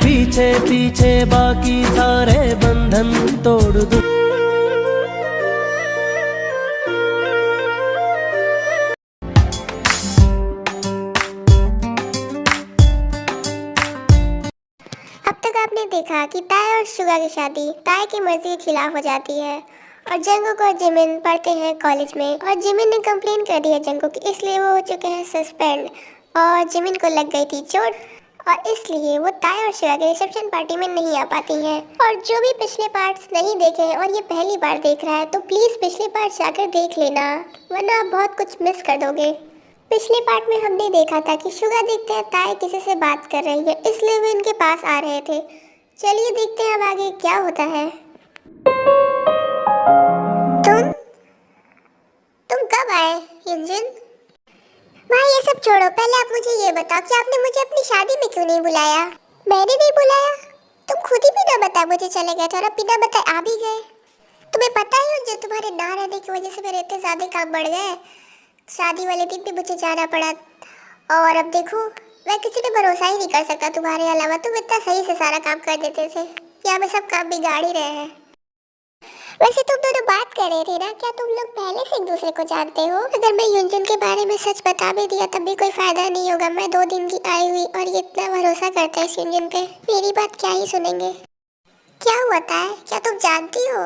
पीछे पीछे बाकी सारे बंधन तोड़ दूं। अब तक आपने देखा कि ताया और शुगा की शादी ताया की मर्जी के खिलाफ हो जाती है और जंगुक और जिमिन पढ़ते हैं कॉलेज में और जिमिन ने कंप्लेन कर दी है जंगुक की, इसलिए वो हो चुके हैं सस्पेंड और जिमिन को लग गई थी चोट और इसलिए वो ताया और शुगा के रिसेप्शन पार्टी में नहीं आ पाती हैं। और जो भी पिछले पार्ट्स नहीं देखे हैं और ये पहली बार देख रहा है तो प्लीज़ पिछले पार्ट जाकर देख लेना, वरना आप बहुत कुछ मिस कर दोगे। पिछले पार्ट में हमने देखा था कि शुगा देखते हैं ताया किसी से बात कर रही है, इसलिए वो इनके पास आ रहे थे। चलिए देखते हैं अब आगे क्या होता है। तुम कब आए युनजुन? भाई ये सब छोड़ो, पहले आप मुझे ये बताओ कि आपने मुझे अपनी शादी में क्यों नहीं बुलाया? मैंने नहीं बुलाया? तुम खुद ही बिना बताए मुझे चले गए थे और अब बिना बताए आ भी गए। तुम्हें पता है जो तुम्हारे ना रहने की वजह से मेरे इतने ज़्यादा काम बढ़ गए। शादी वाले दिन भी मुझे जाना पड़ा और अब देखो मैं किसी पे भरोसा ही नहीं कर सकता तुम्हारे अलावा। तुम इतना सही से सारा काम कर देते थे, क्या मैं सब काम बिगाड़ ही रहे हैं? वैसे तुम दोनों बात कर रहे थे ना, क्या तुम लोग पहले से एक दूसरे को जानते हो? अगर मैं युनजुन के बारे में सच बता भी दिया तब भी कोई फायदा नहीं होगा। मैं 2 दिन की आई हुई और ये इतना भरोसा करते हैं युनजुन पे, मेरी बात क्या ही सुनेंगे। क्या हुआ है, क्या तुम जानती हो?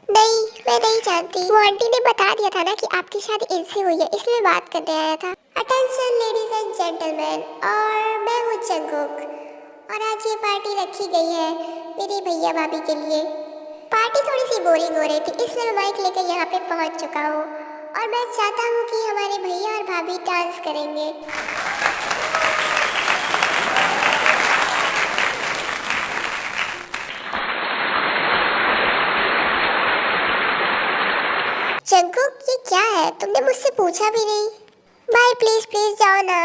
नहीं, मैं नहीं जानती। वो आंटी ने बता दिया था ना कि आपकी शादी इनसे हुई है, इसलिए बात करने आया था। अटेंशन लेडीज एंड जेंटलमैन, और मैं हूँ जंगुक और आज ये पार्टी रखी गई है मेरी भैया भाभी के लिए। पार्टी थोड़ी सी बोरिंग हो रही थी, इसलिए मैं माइक लेकर यहाँ पे पहुँच चुका हूँ और मैं चाहता हूँ कि हमारे भैया और भाभी डांस करेंगे। जंगुक ये क्या है? तुमने मुझसे पूछा भी नहीं। भाई प्लीज प्लीज जाओ ना।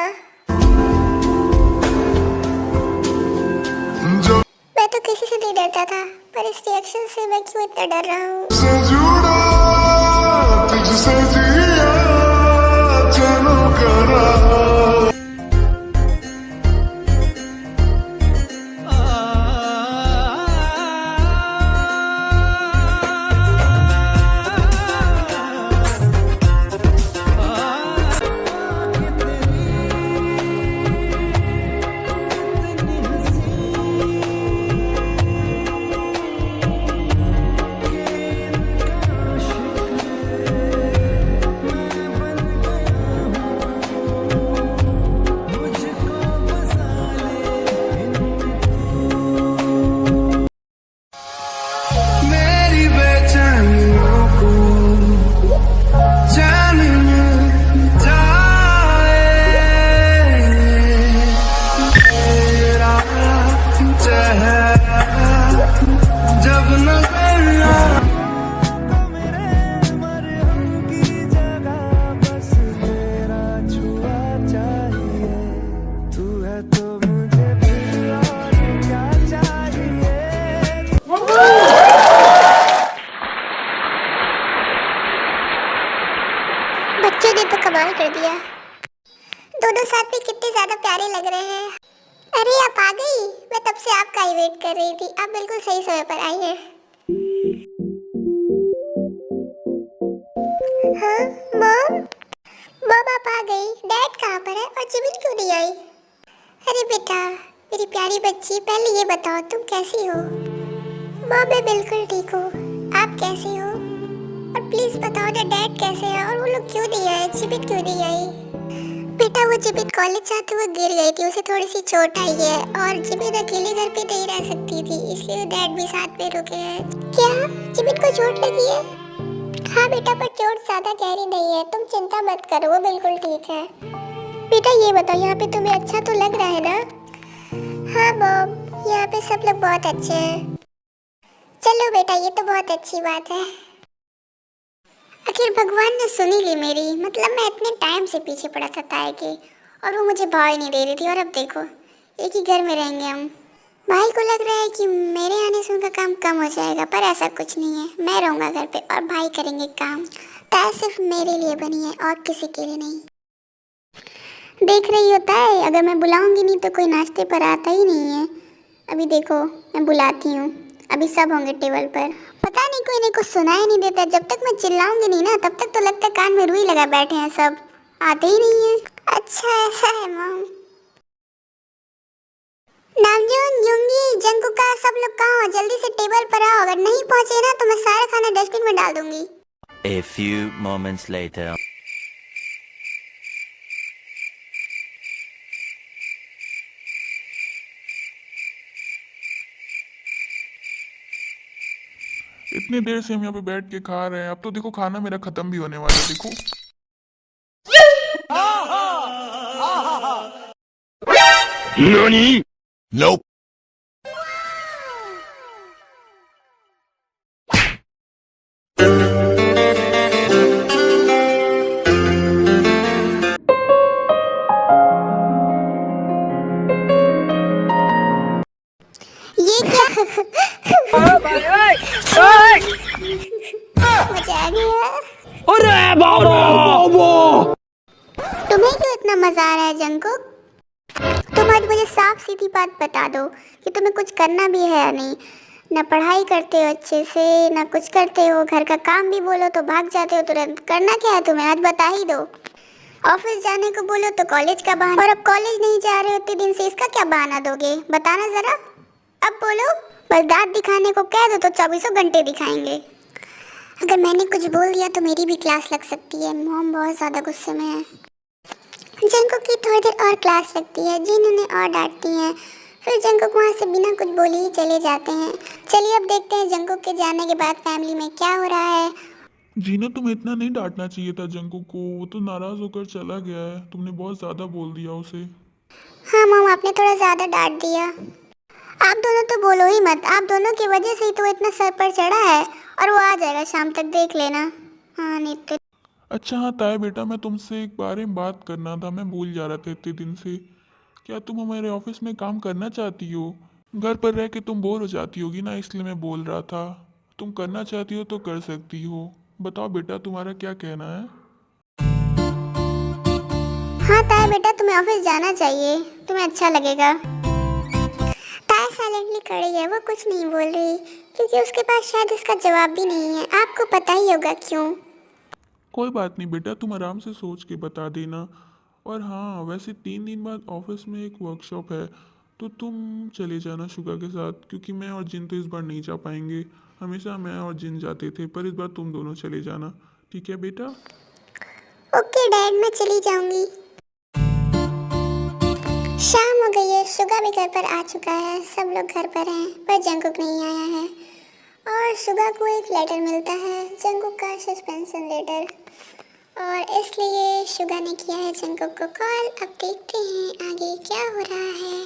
मैं तो किसी से नहीं डरता था, पर इस रिएक्शन से मैं क्यों इतना डर रहा हूँ? बच्चों ने तो कमाल कर दिया, दोनों साथ में कितने ज्यादा प्यारे लग रहे हैं। अरे आप आ गई, मैं तब से आपका ही वेट कर रही थी। आप बिल्कुल सही समय पर आई हैं। हाँ मॉम, मॉम आप आ गई। डैड कहाँ पर है और जिमिन क्यों नहीं आई? अरे बेटा मेरी प्यारी बच्ची, पहले ये बताओ तुम कैसी हो? मॉम मैं बिल्कुल ठीक हूँ, आप कैसी हो? और प्लीज बताओ ना डैड कैसे हैं और वो लोग क्यों नहीं आए? जिमिन क्यों नहीं आई? बेटा वो जिमिन कॉलेज जाते हुए गिर गई थी, उसे थोड़ी सी चोट आई है और जिमिन अकेले घर पे नहीं रह सकती थी, इसलिए डैड भी साथ में रुके हैं। क्या जिमिन को चोट लगी है? हाँ बेटा, पर चोट ज्यादा गहरी नहीं है, तुम चिंता मत करो, वो बिल्कुल ठीक है। बेटा ये बताओ यहाँ पे तुम्हें अच्छा तो लग रहा है ना? हाँ मॉम, यहाँ पे सब लोग बहुत अच्छे हैं। चलो बेटा ये तो बहुत अच्छी बात है। आखिर भगवान ने सुनी ली मेरी, मतलब मैं इतने टाइम से पीछे पड़ा था ताए के और वो मुझे भाव ही नहीं दे रही थी, और अब देखो एक ही घर में रहेंगे हम। भाई को लग रहा है कि मेरे आने से उनका काम कम हो जाएगा, पर ऐसा कुछ नहीं है। मैं रहूँगा घर पे और भाई करेंगे काम। ताए सिर्फ मेरे लिए बनी है और किसी के लिए नहीं। देख रही होता है, अगर मैं बुलाऊंगी नहीं तो कोई नाश्ते पर आता ही नहीं है। अभी देखो मैं बुलाती हूँ, अभी सब होंगे टेबल पर। पता नहीं कोई इन्हें कुछ सुनाई नहीं देता, जब तक मैं चिल्लाऊंगी नहीं ना तब तक तो लगता है कान में रुई लगा बैठे हैं सब, आते ही नहीं है। अच्छा ऐसा है मॉम। नामजून, युंगी, जंकुका सब लोग कहाँ हो? जल्दी से टेबल पर आओ, अगर नहीं पहुंचे ना तो मैं सारा खाना डस्टबिन में डाल दूंगी। A few moments later. इतनी देर से हम यहाँ पे बैठ के खा रहे हैं, अब तो देखो खाना मेरा खत्म भी होने वाला है। देखो Nani? Nope. ये क्या? मजा आ गया। तुम्हें क्यों इतना मजा आ रहा है जंकुक? तुम आज मुझे साफ सीधी बात बता दो कि तुम्हें कुछ करना भी है या नहीं। ना पढ़ाई करते हो अच्छे से, ना कुछ करते हो, घर का काम भी बोलो तो भाग जाते हो तुरंत। करना क्या है तुम्हें, आज बता ही दो। ऑफिस जाने को बोलो तो कॉलेज का बहाना, और अब कॉलेज नहीं जा रहे हो इतने दिन से, इसका क्या बहाना दोगे? बताना जरा, अब बोलो। बस दांत दिखाने को कह दो तो 24 घंटे दिखाएंगे। अगर मैंने कुछ बोल दिया तो मेरी भी क्लास लग सकती है। मॉम बहुत ज़्यादा गुस्से में है। जंकुक की थोड़ी देर और क्लास लगती है, जिन उन्हें और डांटती हैं। फिर जंकुक वहाँ से बिना कुछ बोले ही चले जाते हैं। चलिए अब देखते हैं जंकुक के जाने के बाद फैमिली में क्या हो रहा है। जीना, तुम्हें इतना नहीं डांटना चाहिए था जंकू को, वो तो नाराज होकर चला गया है, तुमने बहुत ज्यादा बोल दिया उसे। हाँ मॉम, आपने थोड़ा ज़्यादा डांट दिया। आप दोनों तो बोलो ही मत, आप दोनों की वजह से ही तो इतना सर पर चढ़ा है, और वो आ जाएगा शाम तक, देख लेना। हाँ नित्य। अच्छा हाँ ताए बेटा, मैं तुमसे एक बारे में बात करना था, मैं भूल जा रहा था इतने दिन से। क्या तुम हमारे ऑफिस में काम करना चाहती हो? घर पर रह के तुम बोर हो जाती होगी ना, इसलिए मैं बोल रहा था। तुम करना चाहती हो तो कर सकती हो। बताओ बेटा, तुम्हारा क्या कहना है? हाँ ताया बेटा, तुम्हें ऑफिस जाना चाहिए, तुम्हें अच्छा लगेगा। ताया साइलेंटली खड़ी है, वो कुछ नहीं बोल रही क्योंकि उसके पास शायद इसका जवाब भी नहीं है। आपको पता ही होगा क्यों। कोई बात नहीं बेटा, तुम आराम से सोच के बता देना। और हाँ, वैसे 3 दिन बाद ऑफिस में एक वर्कशॉप है, तो तुम चले जाना शुगा के साथ, क्योंकि मैं और जिन तो इस बार नहीं जा पाएंगे। हमेशा मैं और जिन जाते थे, पर इस बार तुम दोनों चले जाना, ठीक है बेटा? ओके डैड, मैं चली जाऊंगी। शाम हो गई है, शुगा भी घर पर आ चुका है, सब लोग घर पर हैं, पर जंकुक नहीं आया है। और शुगा को एक लेटर मिलता है, जंकुक का सस्पेंशन लेटर, और इसलिए शुगा ने किया है जंकुक को कॉल। अब देखते हैं आगे क्या हो रहा है।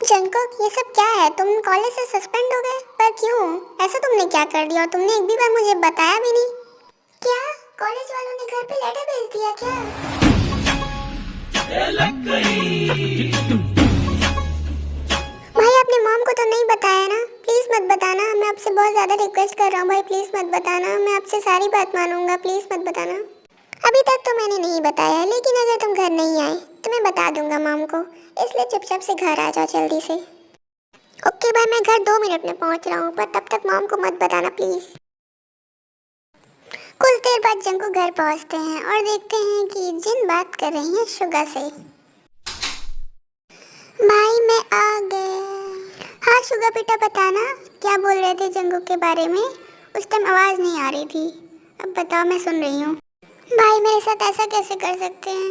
जंकुक, ये सब क्या है? तुम कॉलेज से सस्पेंड हो गए, पर क्यों? ऐसा तुमने क्या कर दिया और तुमने एक भी बार मुझे बताया भी नहीं? क्या कॉलेज वालों ने घर पे लेटर भेज दिया क्या? भाई आपने मॉम को तो नहीं बताया ना? प्लीज मत बताना, मैं आपसे बहुत ज्यादा रिक्वेस्ट कर रहा हूँ भाई, प्लीज मत बताना, मैं आपसे सारी बात मानूंगा, प्लीज मत बताना। अभी तक तो मैंने नहीं बताया, लेकिन अगर तुम घर नहीं आए तो मैं बता दूंगा मॉम को, इसलिए चुपचाप से घर आ जाओ जल्दी से। ओके भाई, मैं घर 2 मिनट में पहुंच रहा हूँ, पर तब तक मॉम को मत बताना प्लीज। कुछ देर बाद जंकू घर पहुंचते हैं और देखते हैं कि जिन बात कर रही है शुगा से। भाई मैं आ गया। हाँ शुगा बेटा, बताना क्या बोल रहे थे जंकू के बारे में? उस टाइम आवाज़ नहीं आ रही थी, अब बताओ, मैं सुन रही हूँ। भाई मेरे साथ ऐसा कैसे कर सकते हैं?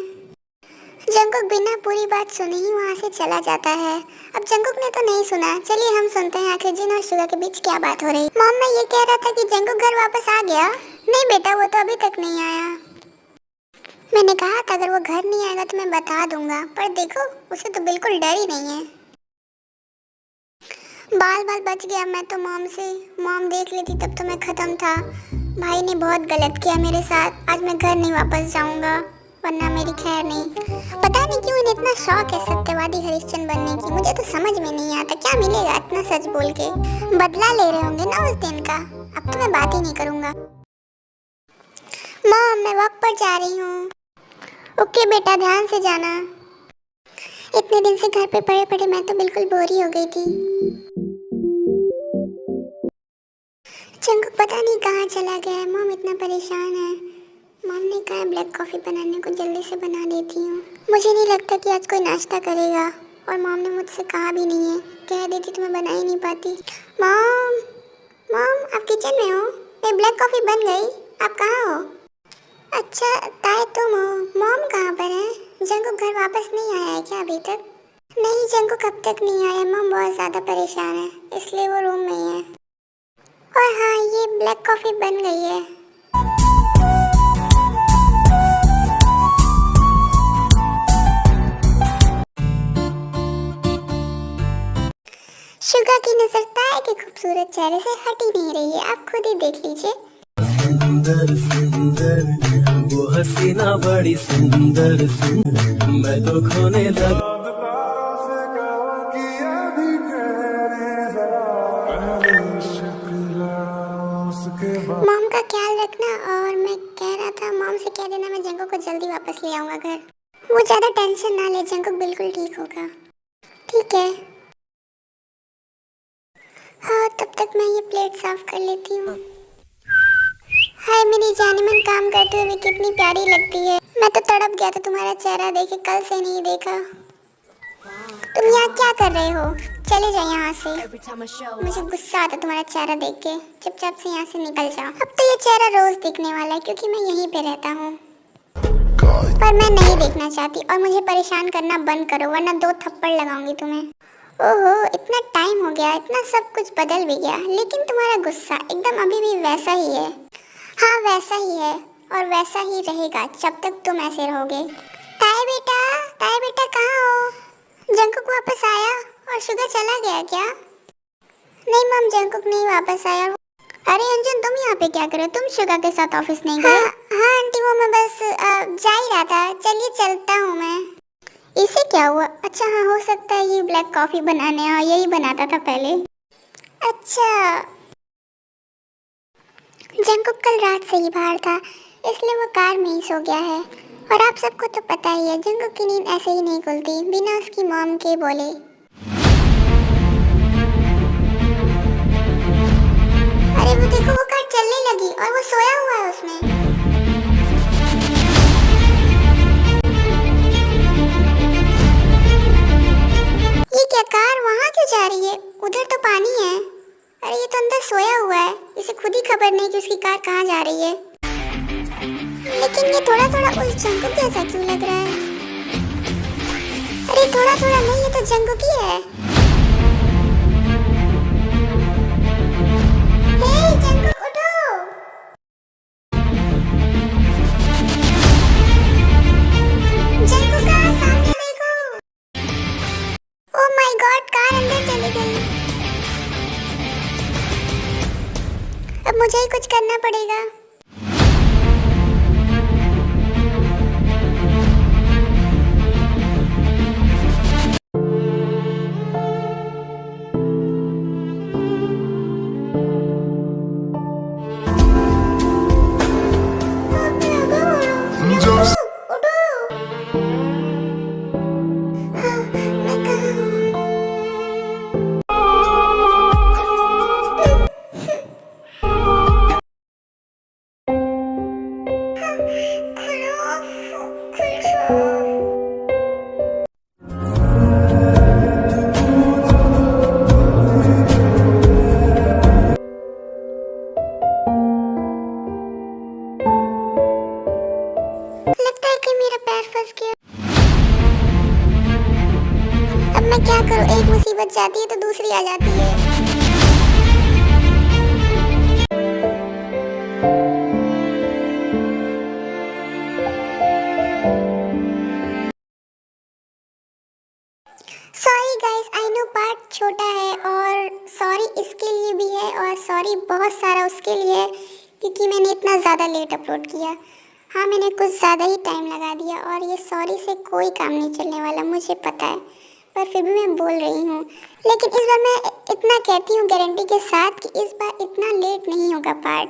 जंकुक बिना पूरी बात सुने ही वहाँ से चला जाता है। अब जंकुक ने तो नहीं सुना, चलिए हम सुनते हैं आखिर जिन और शुगा के बीच क्या बात हो रही। मॉम, मैं ये कह रहा था कि जंकुक घर वापस आ गया? नहीं बेटा, वो तो अभी तक नहीं आया। मैंने कहा था अगर वो घर नहीं आएगा तो मैं बता दूंगा, पर देखो उसे तो बिल्कुल डर ही नहीं है। बाल बाल बच गया मैं तो मॉम से, मॉम देख लेती तब तो मैं ख़त्म था। भाई ने बहुत गलत किया मेरे साथ, आज मैं घर नहीं वापस जाऊंगा, वरना मेरी खैर नहीं। पता नहीं क्यों इन्हें इतना शौक है सत्यवादी हरिश्चंद्र बनने की, मुझे तो समझ में नहीं आता क्या मिलेगा इतना सच बोल के। बदला ले रहे होंगे ना उस दिन का, अब तो मैं बात ही नहीं करूँगा। मॉम मैं वॉक पर जा रही हूँ। ओके बेटा, ध्यान से जाना। इतने दिन से घर पे पड़े पड़े मैं तो बिल्कुल बोर ही हो गई थी। जंगकुक पता नहीं कहाँ चला गया है। मॉम इतना परेशान है। मॉम ने कहा ब्लैक कॉफ़ी बनाने को, जल्दी से बना देती हूँ। मुझे नहीं लगता कि आज कोई नाश्ता करेगा, और मॉम ने मुझसे कहा भी नहीं है। कह देती तो मैं बना ही नहीं पाती। मॉम, मॉम आप किचन में हो? मेरी ब्लैक कॉफ़ी बन गई, आप कहाँ हो? अच्छा ताई तुम हो। मॉम कहाँ पर है? जंगकुक घर वापस नहीं आया है क्या अभी तक? नहीं, जंगकुक अब तक नहीं आया। मॉम बहुत ज़्यादा परेशान है, इसलिए वो रूम में ही है। और हाँ, ये ब्लैक कॉफ़ी बन गई है। शुगा की नजर ताए के खूबसूरत चेहरे से हट ही नहीं रही है। आप खुद ही देख लीजिए। सुंदर सुंदर वो हसीना बड़ी सुंदर सुंदर, मैं तो खोने लगा। मॉम का ख्याल रखना। और मैं कह रहा था मॉम से कह देना मैं जंगकुक को जल्दी वापस ले आऊँगा घर। वो ज़्यादा टेंशन ना ले, जंगकुक बिल्कुल ठीक होगा। ठीक है। हाँ, तब तक मैं ये प्लेट साफ कर लेती हूँ। हाय मेरी जानेमन, काम करते हुए कितनी प्यारी लगती है। मैं तो तड़प गया था तुम्हारा चेहरा देखे, कल से नहीं देखा। तुम यहाँ क्या कर रहे हो? चले जाओ यहाँ से। मुझे गुस्सा आता तुम्हारा चेहरा देख के। चुपचाप से यहाँ से निकल जाओ। अब तो ये चेहरा रोज दिखने वाला है, क्योंकि मैं यहीं पे रहता हूँ। पर मैं नहीं देखना चाहती, और मुझे परेशान करना बंद करो, वरना 2 थप्पड़ लगाऊंगी तुम्हें। ओहो, इतना टाइम हो गया, इतना सब कुछ बदल भी गया, लेकिन तुम्हारा गुस्सा एकदम अभी भी वैसा ही है। हाँ वैसा ही है, और वैसा ही रहेगा जब तक तुम ऐसे रहोगे। ताई बेटा कहाँ हो? जंगकुक वापस आया और शुगर चला गया क्या? नहीं मम, जंगकुक नहीं वापस आया। अरे अंजन, तुम यहाँ पे क्या कर रहे हो? तुम शुगर के साथ ऑफिस नहीं गए? हाँ आंटी, वो मैं बस जा ही रहा था। चलिए चलता हूँ मैं। इसे क्या हुआ? अच्छा हाँ, हो सकता है ये ब्लैक कॉफ़ी बनाने और यही बनाता था पहले। अच्छा, जंगकुक कल रात से ही बाहर था, इसलिए वो कार में ही सो गया है। और आप सबको तो पता ही है, जंगकुक की नींद ऐसे ही नहीं खुलती बिना उसकी मॉम के बोले। अरे वो देखो, वो कार चलने लगी और वो सोया हुआ है उसमें। ये क्या, कार वहाँ क्यों जा रही है? उधर तो पानी है। अरे ये तो अंदर सोया हुआ है, इसे खुद ही खबर नहीं कि उसकी कार कहाँ जा रही है। लेकिन ये थोड़ा थोड़ा उस जंगकुक जैसा क्यों लग रहा है? अरे थोड़ा थोड़ा नहीं, ये तो जंगकुक ही है। हे जंगकुक, उठो। जंगकुक का सामने देखो। ओह माय गॉड, कार अंदर चली गई। अब मुझे ही कुछ करना पड़ेगा। लगता है कि मेरा पैर फंस गया। अब मैं क्या करूं? एक मुसीबत जाती है तो दूसरी आ जाती है। Sorry guys, I know part छोटा है, और सॉरी इसके लिए भी है, और सॉरी बहुत सारा उसके लिए है क्योंकि मैंने इतना ज़्यादा लेट अपलोड किया। हाँ, मैंने कुछ ज़्यादा ही टाइम लगा दिया, और ये सॉरी से कोई काम नहीं चलने वाला, मुझे पता है, पर फिर भी मैं बोल रही हूँ। लेकिन इस बार मैं इतना कहती हूँ गारंटी के साथ कि इस बार इतना लेट नहीं होगा पार्ट।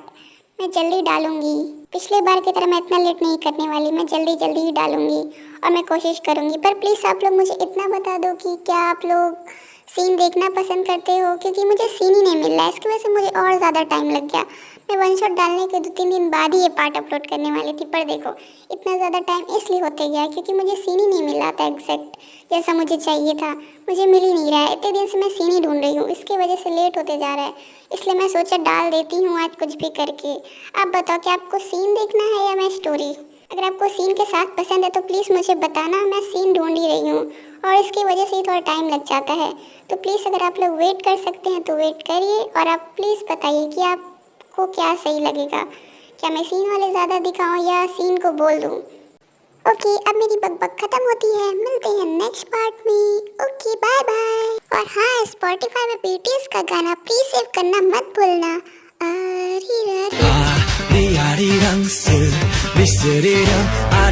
मैं जल्दी डालूँगी, पिछले बार की तरह मैं इतना लेट नहीं करने वाली, मैं जल्दी जल्दी ही डालूंगी और मैं कोशिश करूंगी। पर प्लीज़ आप लोग मुझे इतना बता दो कि क्या आप लोग सीन देखना पसंद करते हो, क्योंकि मुझे सीन ही नहीं मिल रहा है। इसकी वजह से मुझे और ज़्यादा टाइम लग गया। मैं वन शॉट डालने के 2-3 दिन बाद ही ये पार्ट अपलोड करने वाली थी, पर देखो इतना ज़्यादा टाइम इसलिए होते गया क्योंकि मुझे सीन ही नहीं मिल रहा था एग्जैक्ट जैसा मुझे चाहिए था। मुझे मिल ही नहीं रहा है, इतने दिन से मैं सीन ही ढूंढ रही हूँ, इसकी वजह से लेट होते जा रहा है। इसलिए मैं सोचा डाल देती हूँ आज कुछ भी करके। आप बताओ कि आपको सीन देखना है या मैं स्टोरी? अगर आपको सीन के साथ पसंद है तो प्लीज़ मुझे बताना, मैं सीन ढूंढ ही रही हूँ और इसकी वजह से ही थोड़ा टाइम लग जाता है। तो प्लीज़ अगर आप लोग वेट कर सकते हैं तो वेट करिए और आप प्लीज़ बताइए कि आपको क्या सही लगेगा, क्या मैं सीन वाले ज़्यादा दिखाऊँ या सीन को बोल दूँ? ओके, अब मेरी बकबक खत्म होती है, मिलते हैं नेक्स्ट पार्ट में। Okay bye bye. और हाँ, स्पॉटिफाई में BTS का गाना प्लीज सेव करना मत भूलना। 리아리랑 쓰 미스리랑